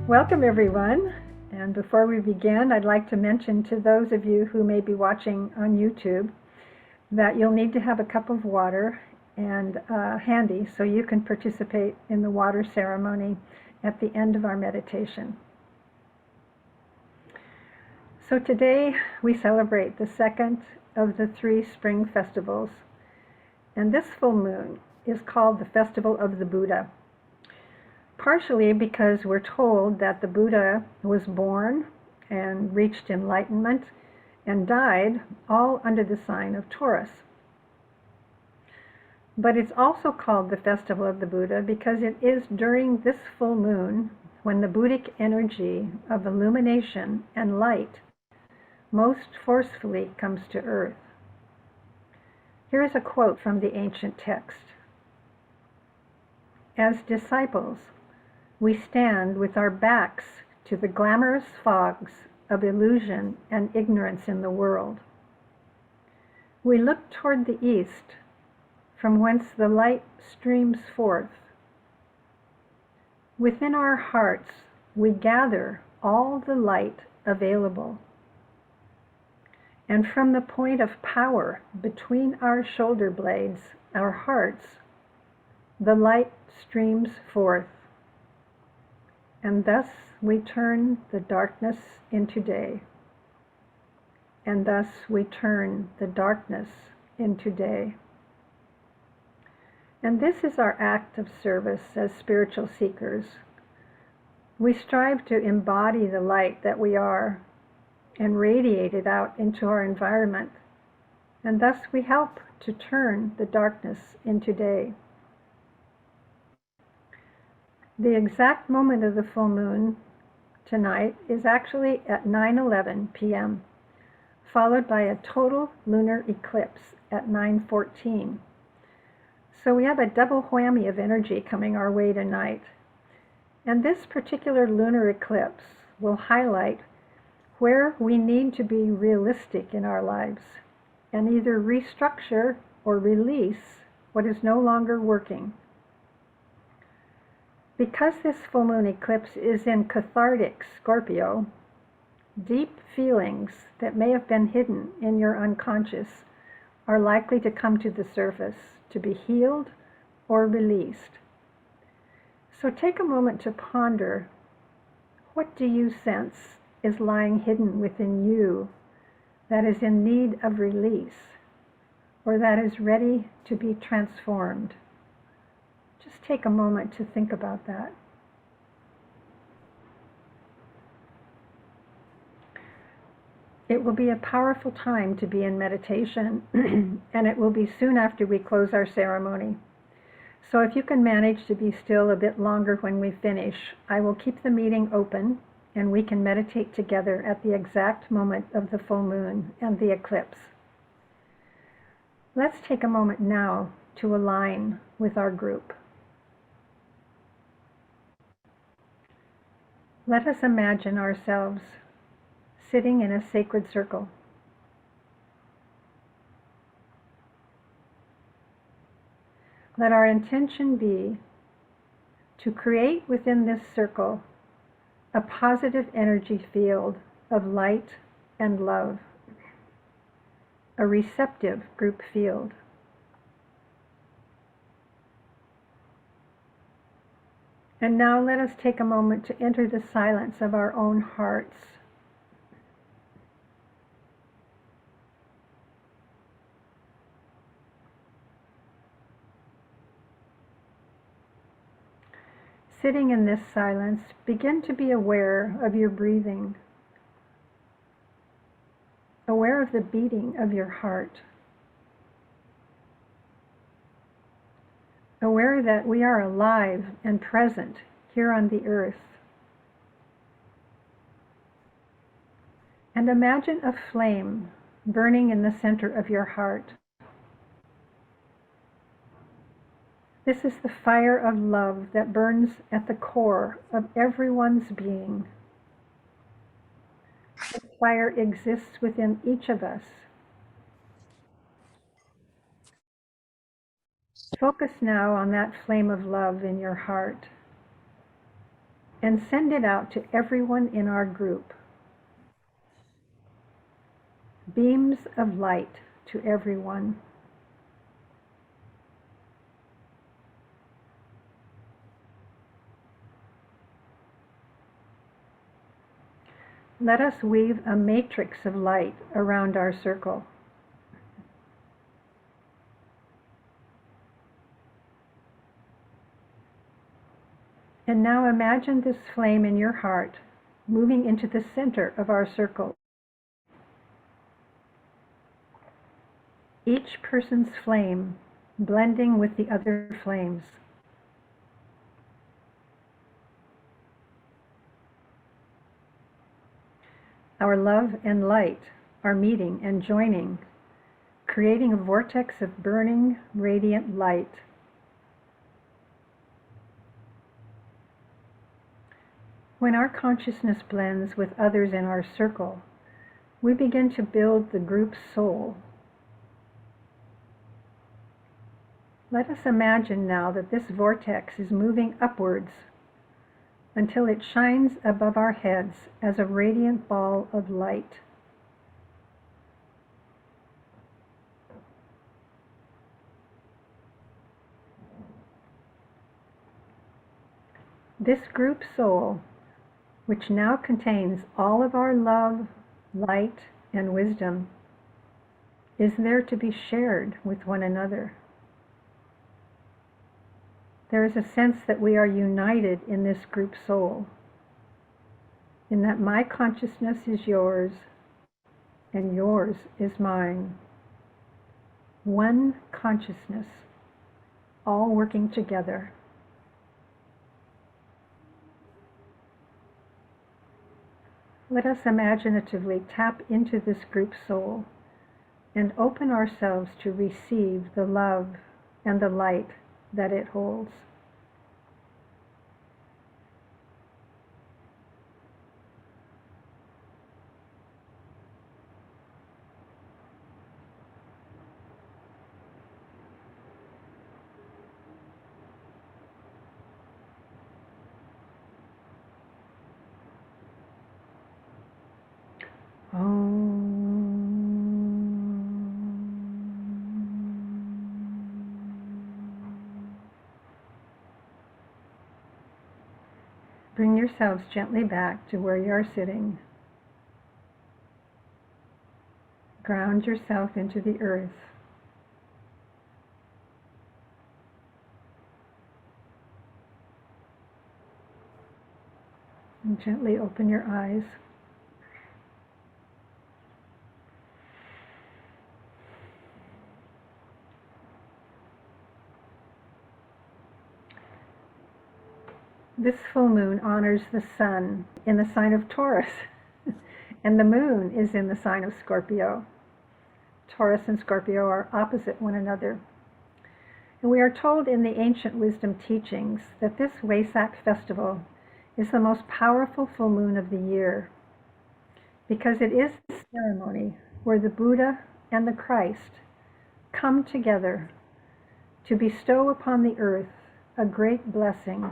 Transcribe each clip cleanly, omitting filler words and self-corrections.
Welcome everyone, and before we begin, I'd like to mention to those of you who may be watching on YouTube that you'll need to have a cup of water and handy so you can participate in the water ceremony at the end of our meditation. So today we celebrate the second of the three spring festivals, and this full moon is called the Festival of the Buddha. Partially because we're told that the Buddha was born and reached enlightenment and died all under the sign of Taurus. But it's also called the Festival of the Buddha because it is during this full moon when the Buddhic energy of illumination and light most forcefully comes to earth. Here is a quote from the ancient text. As disciples, we stand with our backs to the glamorous fogs of illusion and ignorance in the world. We look toward the east, from whence the light streams forth. Within our hearts, we gather all the light available. And from the point of power between our shoulder blades, our hearts, the light streams forth. And thus we turn the darkness into day. And thus we turn the darkness into day. And this is our act of service as spiritual seekers. We strive to embody the light that we are and radiate it out into our environment. And thus we help to turn the darkness into day. The exact moment of the full moon tonight is actually at 9:11 p.m., followed by a total lunar eclipse at 9:14. So we have a double whammy of energy coming our way tonight. And this particular lunar eclipse will highlight where we need to be realistic in our lives and either restructure or release what is no longer working. Because this full moon eclipse is in cathartic Scorpio, deep feelings that may have been hidden in your unconscious are likely to come to the surface to be healed or released. So take a moment to ponder, what do you sense is lying hidden within you that is in need of release or that is ready to be transformed? Just take a moment to think about that. It will be a powerful time to be in meditation, and it will be soon after we close our ceremony. So if you can manage to be still a bit longer when we finish, I will keep the meeting open, and we can meditate together at the exact moment of the full moon and the eclipse. Let's take a moment now to align with our group. Let us imagine ourselves sitting in a sacred circle. Let our intention be to create within this circle a positive energy field of light and love, a receptive group field. And now let us take a moment to enter the silence of our own hearts. Sitting in this silence, begin to be aware of your breathing, aware of the beating of your heart, aware that we are alive and present here on the earth. And imagine a flame burning in the center of your heart. This is the fire of love that burns at the core of everyone's being. This fire exists within each of us. Focus now on that flame of love in your heart. and send it out to everyone in our group. Beams of light to everyone. Let us weave a matrix of light around our circle. And now imagine this flame in your heart moving into the center of our circle. Each person's flame blending with the other flames. Our love and light are meeting and joining, creating a vortex of burning, radiant light. When our consciousness blends with others in our circle, we begin to build the group's soul. Let us imagine now that this vortex is moving upwards until it shines above our heads as a radiant ball of light. This group soul, which now contains all of our love, light, and wisdom, is there to be shared with one another. There is a sense that we are united in this group soul, in that my consciousness is yours and yours is mine. One consciousness, all working together. Let us imaginatively tap into this group soul and open ourselves to receive the love and the light that it holds. Bring yourselves gently back to where you are sitting. Ground yourself into the earth. And gently open your eyes. This full moon honors the sun in the sign of Taurus, and the moon is in the sign of Scorpio. Taurus and Scorpio are opposite one another. And we are told in the ancient wisdom teachings that this Wesak festival is the most powerful full moon of the year, because it is the ceremony where the Buddha and the Christ come together to bestow upon the earth a great blessing.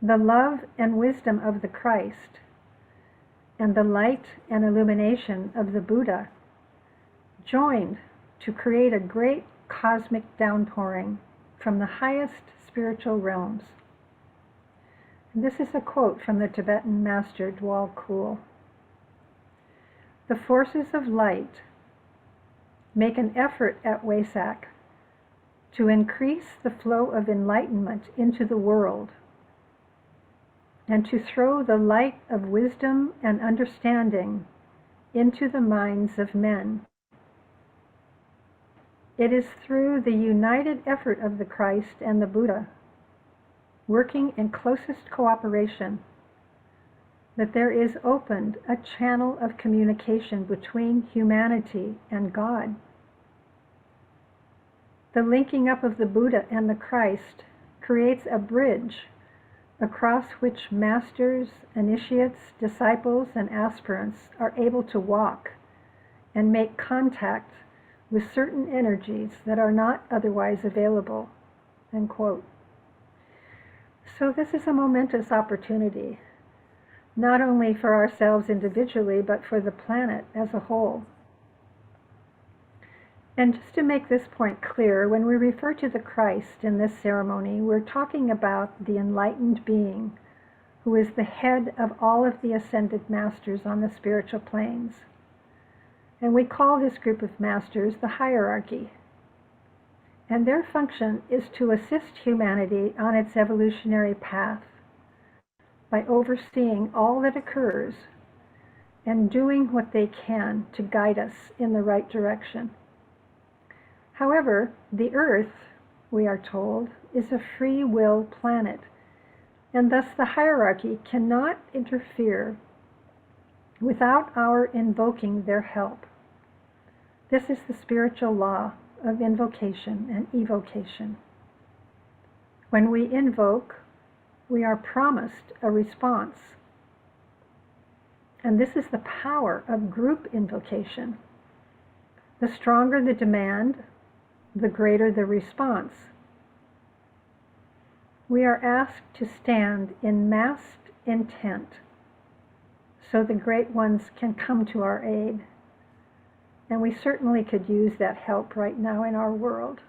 The love and wisdom of the Christ and the light and illumination of the Buddha joined to create a great cosmic downpouring from the highest spiritual realms. And this is a quote from the Tibetan master Dwal Kul. The forces of light make an effort at Wesak to increase the flow of enlightenment into the world and to throw the light of wisdom and understanding into the minds of men. It is through the united effort of the Christ and the Buddha, working in closest cooperation, that there is opened a channel of communication between humanity and God. The linking up of the Buddha and the Christ creates a bridge across which masters, initiates, disciples, and aspirants are able to walk and make contact with certain energies that are not otherwise available. End quote. So this is a momentous opportunity, not only for ourselves individually, but for the planet as a whole. And just to make this point clear, when we refer to the Christ in this ceremony, we're talking about the enlightened being who is the head of all of the ascended masters on the spiritual planes. And we call this group of masters the hierarchy. And their function is to assist humanity on its evolutionary path by overseeing all that occurs and doing what they can to guide us in the right direction. However, the Earth, we are told, is a free will planet, and thus the hierarchy cannot interfere without our invoking their help. This is the spiritual law of invocation and evocation. When we invoke, we are promised a response. And this is the power of group invocation. The stronger the demand, the greater the response. We are asked to stand in massed intent so the great ones can come to our aid. And we certainly could use that help right now in our world.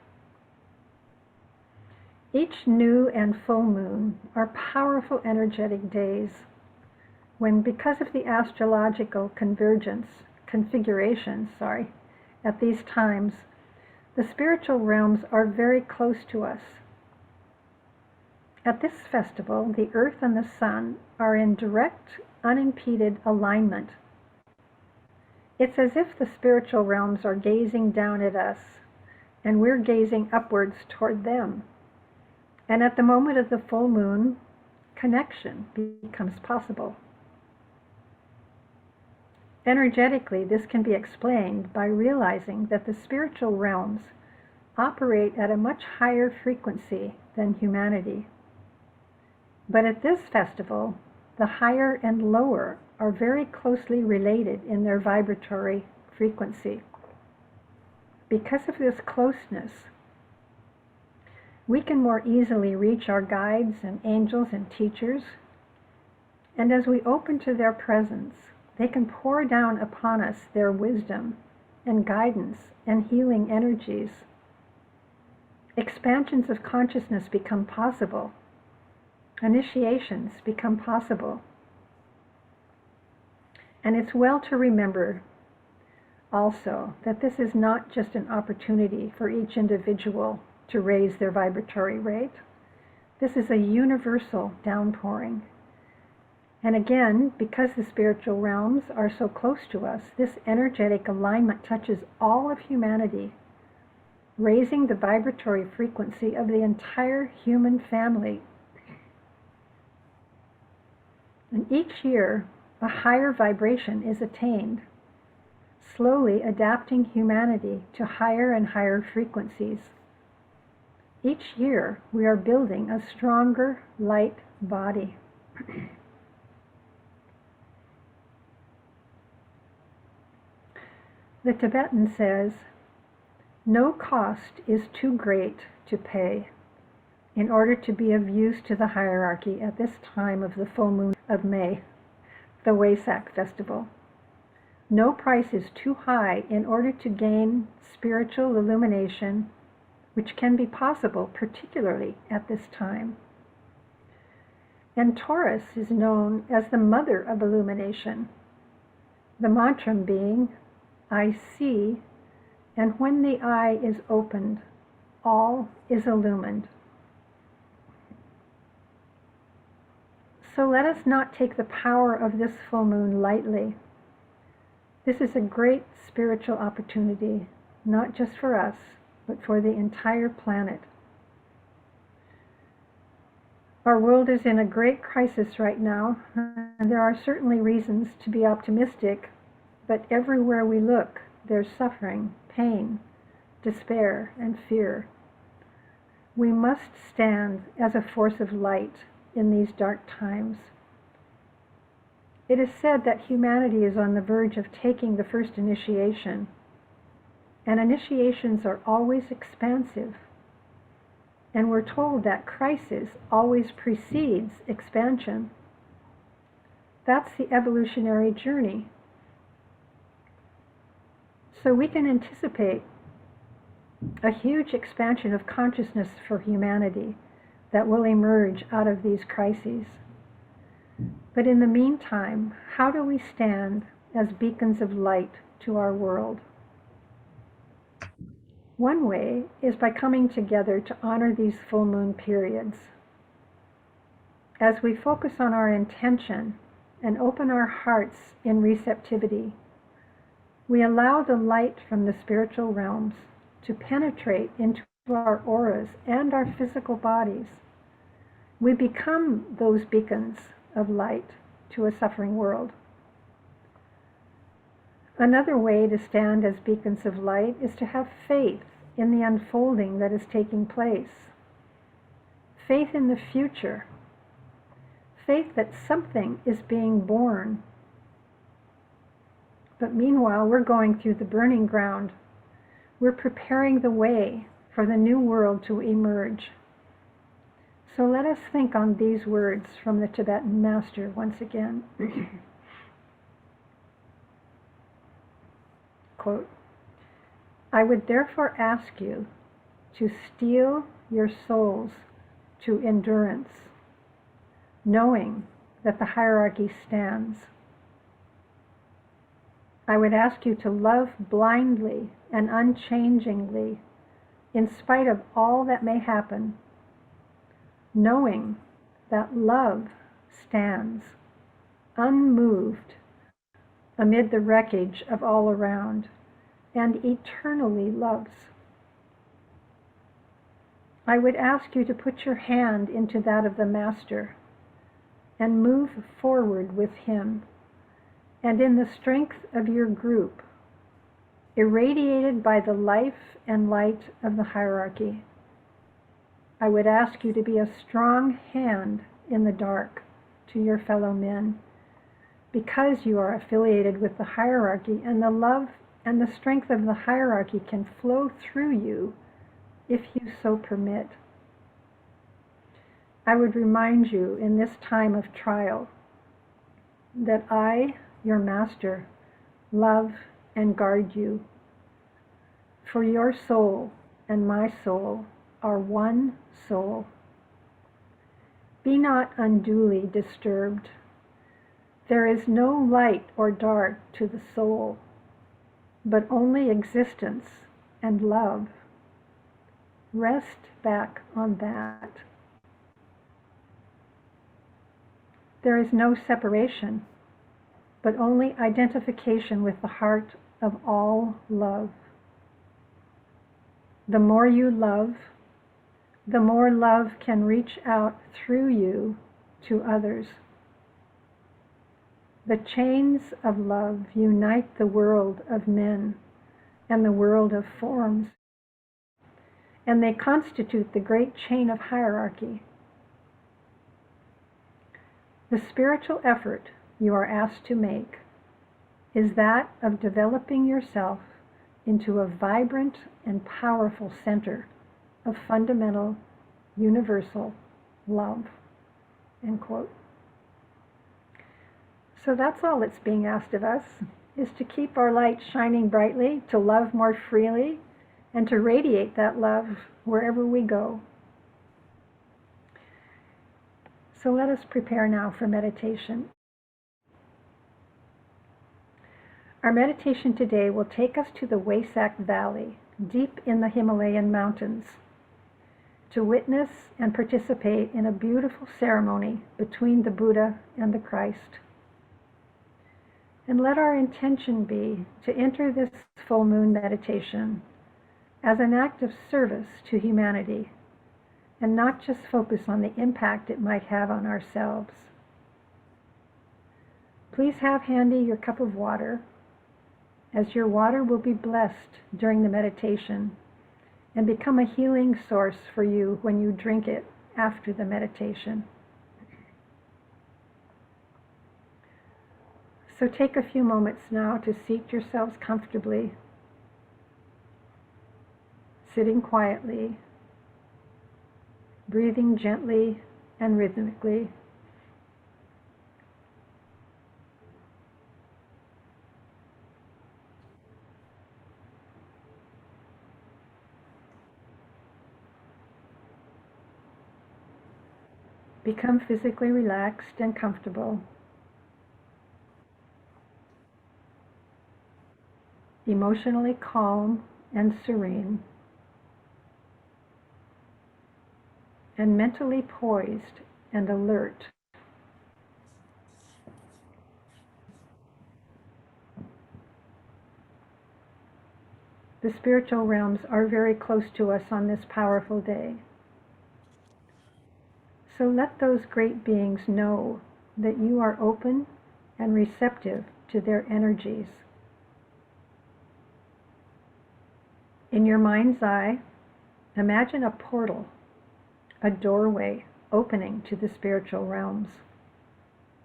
Each new and full moon are powerful energetic days when, because of the astrological configurations, at these times, the spiritual realms are very close to us. At this festival, the Earth and the Sun are in direct, unimpeded alignment. It's as if the spiritual realms are gazing down at us, and we're gazing upwards toward them. And at the moment of the full moon, connection becomes possible. Energetically, this can be explained by realizing that the spiritual realms operate at a much higher frequency than humanity. But at this festival, the higher and lower are very closely related in their vibratory frequency. Because of this closeness, we can more easily reach our guides and angels and teachers, and as we open to their presence, they can pour down upon us their wisdom and guidance and healing energies. Expansions of consciousness become possible. Initiations become possible. And it's well to remember also that this is not just an opportunity for each individual to raise their vibratory rate. This is a universal downpouring. And again, because the spiritual realms are so close to us, this energetic alignment touches all of humanity, raising the vibratory frequency of the entire human family. And each year, a higher vibration is attained, slowly adapting humanity to higher and higher frequencies. Each year, we are building a stronger light body. The Tibetan says, "No cost is too great to pay in order to be of use to the hierarchy at this time of the full moon of May, the Wesak festival. No price is too high in order to gain spiritual illumination, which can be possible particularly at this time." And Taurus is known as the mother of illumination, the mantra being, "I see, and when the eye is opened, all is illumined." So let us not take the power of this full moon lightly. This is a great spiritual opportunity, not just for us, but for the entire planet. Our world is in a great crisis right now, and there are certainly reasons to be optimistic, but everywhere we look, there's suffering, pain, despair, and fear. We must stand as a force of light in these dark times. It is said that humanity is on the verge of taking the first initiation, and initiations are always expansive. And we're told that crisis always precedes expansion. That's the evolutionary journey. So we can anticipate a huge expansion of consciousness for humanity that will emerge out of these crises. But in the meantime, how do we stand as beacons of light to our world? One way is by coming together to honor these full moon periods. As we focus on our intention and open our hearts in receptivity, we allow the light from the spiritual realms to penetrate into our auras and our physical bodies. We become those beacons of light to a suffering world. Another way to stand as beacons of light is to have faith in the unfolding that is taking place. Faith in the future. Faith that something is being born. But meanwhile, we're going through the burning ground. We're preparing the way for the new world to emerge. So let us think on these words from the Tibetan master once again. Quote, I would therefore ask you to steel your souls to endurance, knowing that the hierarchy stands. I would ask you to love blindly and unchangingly, in spite of all that may happen, knowing that love stands unmoved amid the wreckage of all around, and eternally loves. I would ask you to put your hand into that of the Master and move forward with him, and in the strength of your group, irradiated by the life and light of the hierarchy. I would ask you to be a strong hand in the dark to your fellow men, because you are affiliated with the hierarchy, and the love and the strength of the hierarchy can flow through you if you so permit. I would remind you in this time of trial that I, your Master, love and guard you. For your soul and my soul are one soul. Be not unduly disturbed. There is no light or dark to the soul, but only existence and love. Rest back on that. There is no separation, but only identification with the heart of all love. The more you love, the more love can reach out through you to others. The chains of love unite the world of men and the world of forms, and they constitute the great chain of hierarchy. The spiritual effort you are asked to make is that of developing yourself into a vibrant and powerful center of fundamental, universal love. End quote. So that's all that's being asked of us, is to keep our light shining brightly, to love more freely, and to radiate that love wherever we go. So let us prepare now for meditation. Our meditation today will take us to the Wesak Valley, deep in the Himalayan mountains, to witness and participate in a beautiful ceremony between the Buddha and the Christ. And let our intention be to enter this full moon meditation as an act of service to humanity, and not just focus on the impact it might have on ourselves. Please have handy your cup of water, as your water will be blessed during the meditation and become a healing source for you when you drink it after the meditation. So take a few moments now to seat yourselves comfortably, sitting quietly, breathing gently and rhythmically. Become physically relaxed and comfortable, emotionally calm and serene, and mentally poised and alert. The spiritual realms are very close to us on this powerful day. So let those great beings know that you are open and receptive to their energies. In your mind's eye, imagine a portal, a doorway opening to the spiritual realms,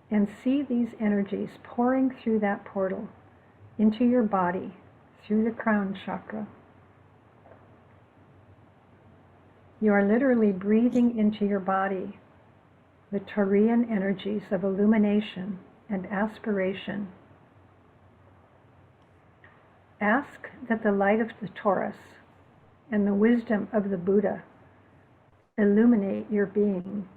and see these energies pouring through that portal into your body through the crown chakra. You are literally breathing into your body the Taurian energies of illumination and aspiration. Ask that the light of the Taurus and the wisdom of the Buddha illuminate your being.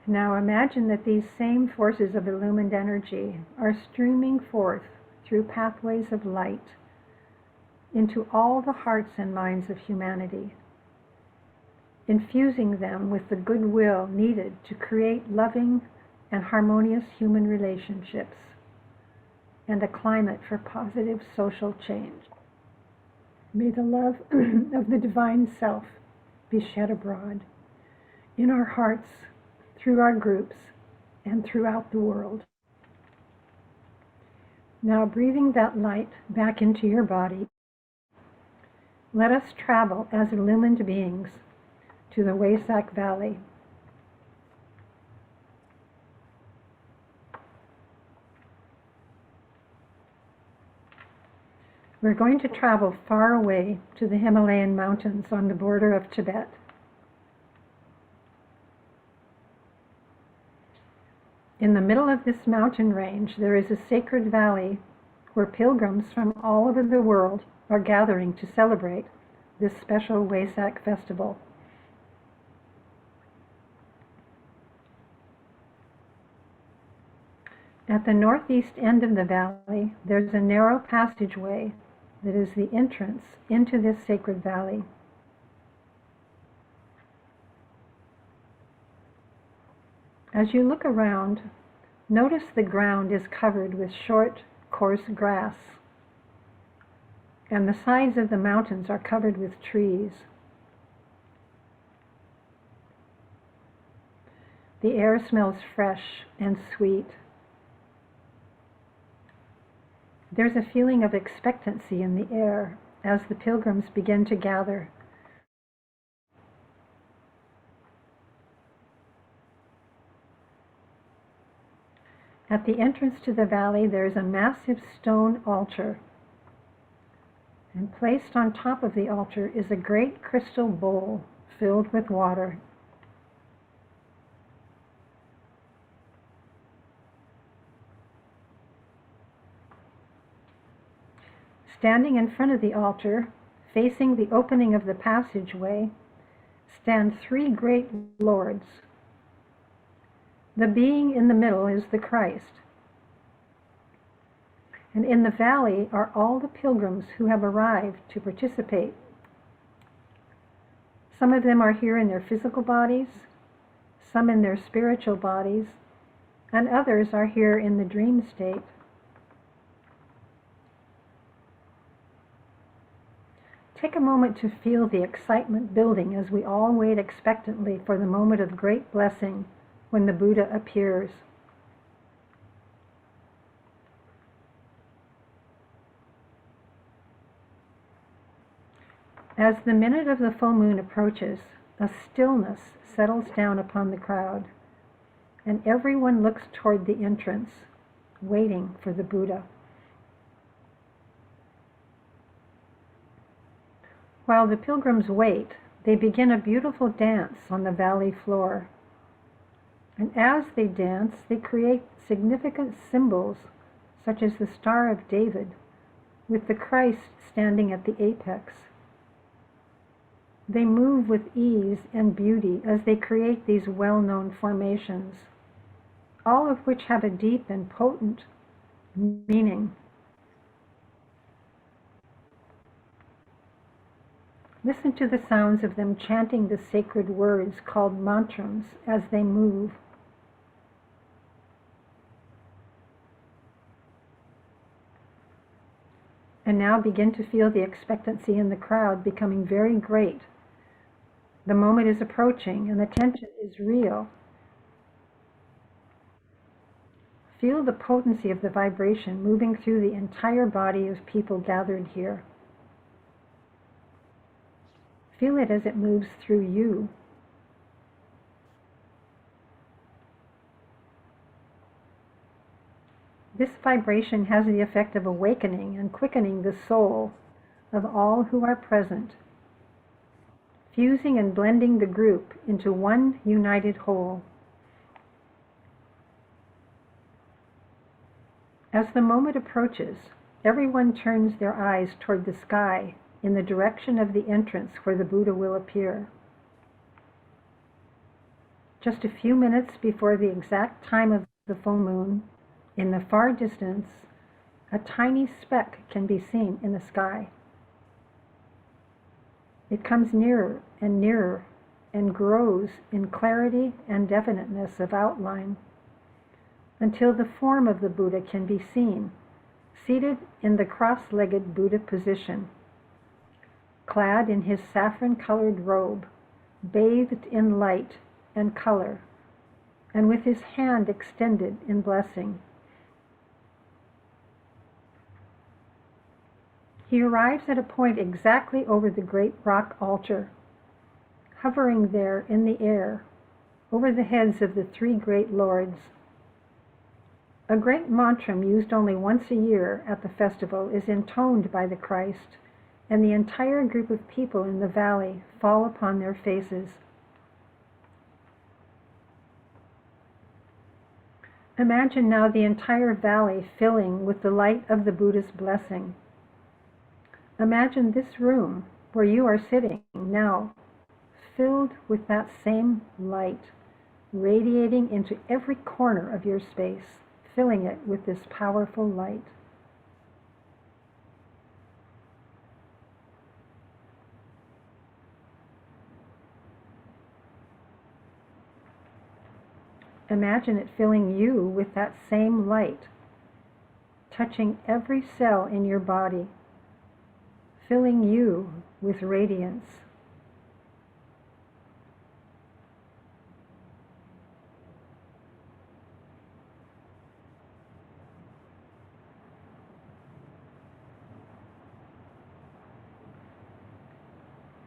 Now imagine that these same forces of illumined energy are streaming forth through pathways of light into all the hearts and minds of humanity, infusing them with the goodwill needed to create loving and harmonious human relationships and a climate for positive social change. May the love of the divine self be shed abroad in our hearts, through our groups, and throughout the world. Now, breathing that light back into your body, let us travel as illumined beings to the Wesak Valley. We're going to travel far away to the Himalayan mountains on the border of Tibet. In the middle of this mountain range, there is a sacred valley where pilgrims from all over the world are gathering to celebrate this special Wesak festival. At the northeast end of the valley, there's a narrow passageway that is the entrance into this sacred valley. As you look around, notice the ground is covered with short, coarse grass, and the sides of the mountains are covered with trees. The air smells fresh and sweet. There's a feeling of expectancy in the air as the pilgrims begin to gather. At the entrance to the valley, there is a massive stone altar, and placed on top of the altar is a great crystal bowl filled with water. Standing in front of the altar, facing the opening of the passageway, stand three great lords. The being in the middle is the Christ. And in the valley are all the pilgrims who have arrived to participate. Some of them are here in their physical bodies, some in their spiritual bodies, and others are here in the dream state. Take a moment to feel the excitement building as we all wait expectantly for the moment of great blessing when the Buddha appears. As the minute of the full moon approaches, a stillness settles down upon the crowd, and everyone looks toward the entrance, waiting for the Buddha. While the pilgrims wait, they begin a beautiful dance on the valley floor. And as they dance, they create significant symbols, such as the Star of David, with the Christ standing at the apex. They move with ease and beauty as they create these well-known formations, all of which have a deep and potent meaning. Listen to the sounds of them chanting the sacred words called mantras as they move. And now begin to feel the expectancy in the crowd becoming very great. The moment is approaching and the tension is real. Feel the potency of the vibration moving through the entire body of people gathered here. Feel it as it moves through you. This vibration has the effect of awakening and quickening the soul of all who are present, fusing and blending the group into one united whole. As the moment approaches, everyone turns their eyes toward the sky in the direction of the entrance where the Buddha will appear. Just a few minutes before the exact time of the full moon, in the far distance, a tiny speck can be seen in the sky. It comes nearer and grows in clarity and definiteness of outline until the form of the Buddha can be seen, seated in the cross-legged Buddha position, clad in his saffron-colored robe, bathed in light and color, and with his hand extended in blessing. He arrives at a point exactly over the great rock altar, hovering there in the air, over the heads of the three great lords. A great mantra used only once a year at the festival is intoned by the Christ, and the entire group of people in the valley fall upon their faces. Imagine now the entire valley filling with the light of the Buddha's blessing. Imagine this room where you are sitting now, filled with that same light, radiating into every corner of your space, filling it with this powerful light. Imagine it filling you with that same light, touching every cell in your body, filling you with radiance.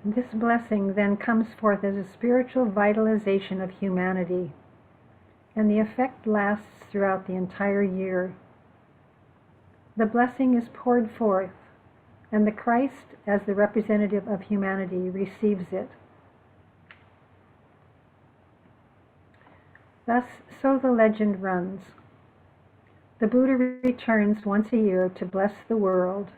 This blessing then comes forth as a spiritual vitalization of humanity, and the effect lasts throughout the entire year. The blessing is poured forth, and the Christ, as the representative of humanity, receives it. Thus, so the legend runs. The Buddha returns once a year to bless the world,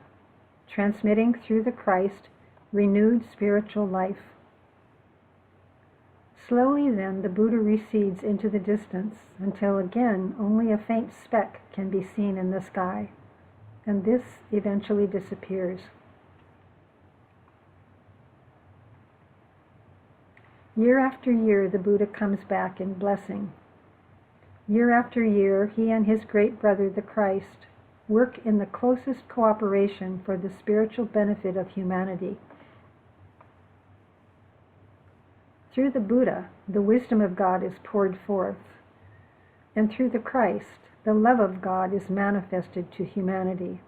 transmitting through the Christ renewed spiritual life. Slowly then, the Buddha recedes into the distance until again only a faint speck can be seen in the sky, and this eventually disappears. Year after year, the Buddha comes back in blessing. Year after year, he and his great brother, the Christ, work in the closest cooperation for the spiritual benefit of humanity. Through the Buddha, the wisdom of God is poured forth, and through the Christ, the love of God is manifested to humanity.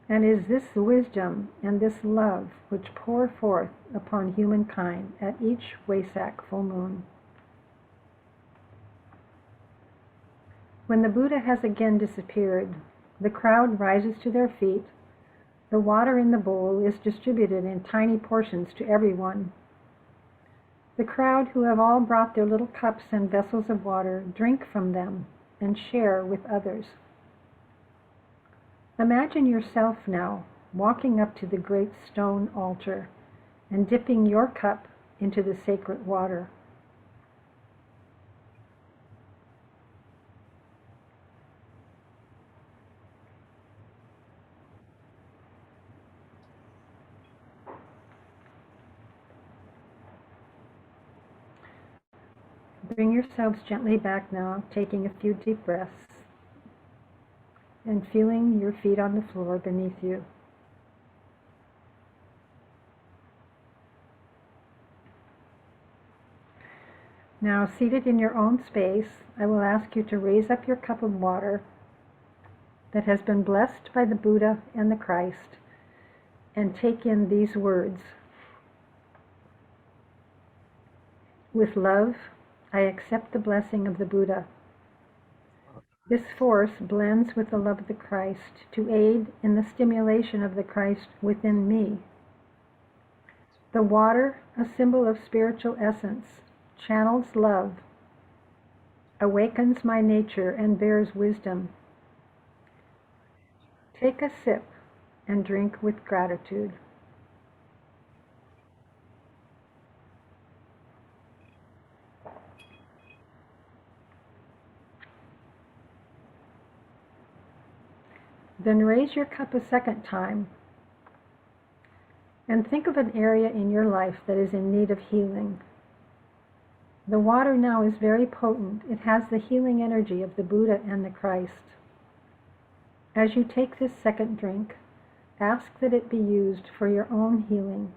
And is this wisdom and this love which pour forth upon humankind at each Wesak full moon. When the Buddha has again disappeared, the crowd rises to their feet. The water in the bowl is distributed in tiny portions to everyone. The crowd, who have all brought their little cups and vessels of water, drink from them and share with others. Imagine yourself now walking up to the great stone altar and dipping your cup into the sacred water. Bring yourselves gently back now, taking a few deep breaths and feeling your feet on the floor beneath you. Now, seated in your own space, I will ask you to raise up your cup of water that has been blessed by the Buddha and the Christ and take in these words. With love, I accept the blessing of the Buddha. This force blends with the love of the Christ to aid in the stimulation of the Christ within me. The water, a symbol of spiritual essence, channels love, awakens my nature and bears wisdom. Take a sip and drink with gratitude. Then raise your cup a second time and think of an area in your life that is in need of healing. The water now is very potent. It has the healing energy of the Buddha and the Christ. As you take this second drink, ask that it be used for your own healing.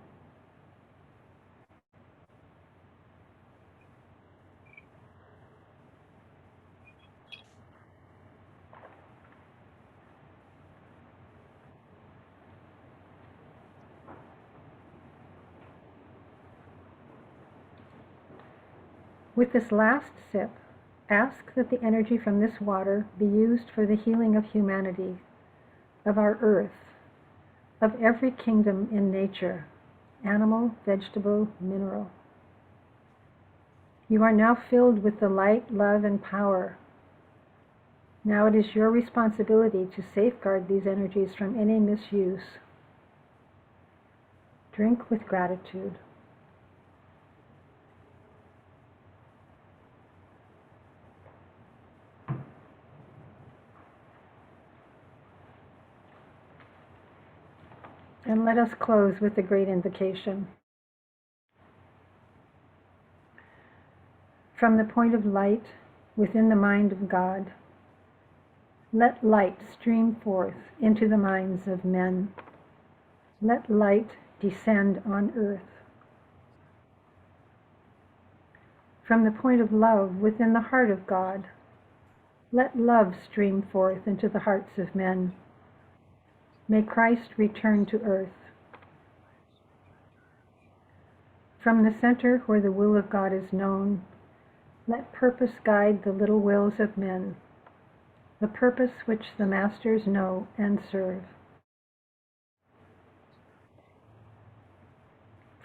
With this last sip, ask that the energy from this water be used for the healing of humanity, of our earth, of every kingdom in nature, animal, vegetable, mineral. You are now filled with the light, love, and power. Now it is your responsibility to safeguard these energies from any misuse. Drink with gratitude. And let us close with the great invocation. From the point of light within the mind of God, let light stream forth into the minds of men. Let light descend on earth. From the point of love within the heart of God, let love stream forth into the hearts of men. May Christ return to earth. From the center where the will of God is known, let purpose guide the little wills of men, the purpose which the masters know and serve.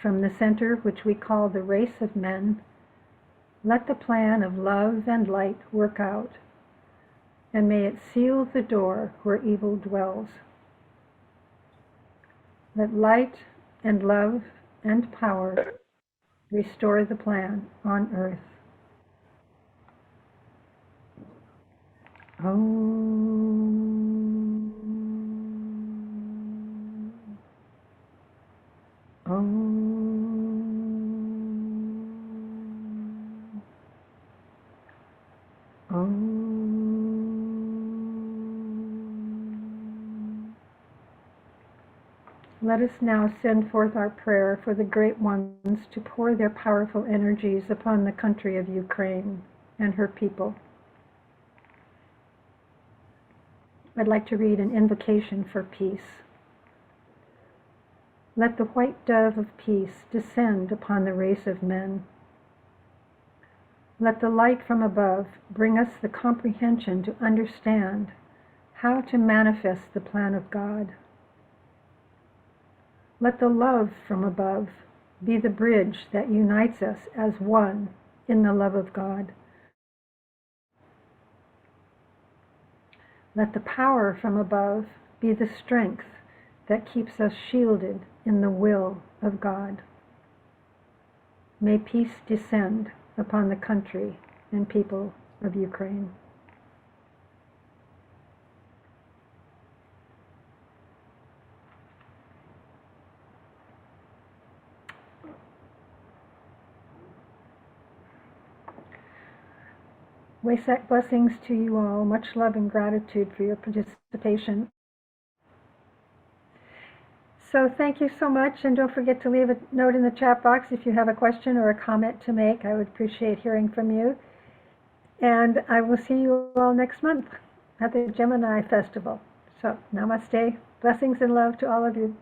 From the center which we call the race of men, let the plan of love and light work out, and may it seal the door where evil dwells. Let light and love and power restore the plan on earth. Om. Om. Om. Let us now send forth our prayer for the great ones to pour their powerful energies upon the country of Ukraine and her people. I'd like to read an invocation for peace. Let the white dove of peace descend upon the race of men. Let the light from above bring us the comprehension to understand how to manifest the plan of God. Let the love from above be the bridge that unites us as one in the love of God. Let the power from above be the strength that keeps us shielded in the will of God. May peace descend upon the country and people of Ukraine. Waysack blessings to you all. Much love and gratitude for your participation. So thank you so much, and don't forget to leave a note in the chat box if you have a question or a comment to make. I would appreciate hearing from you. And I will see you all next month at the Gemini Festival. So namaste. Blessings and love to all of you.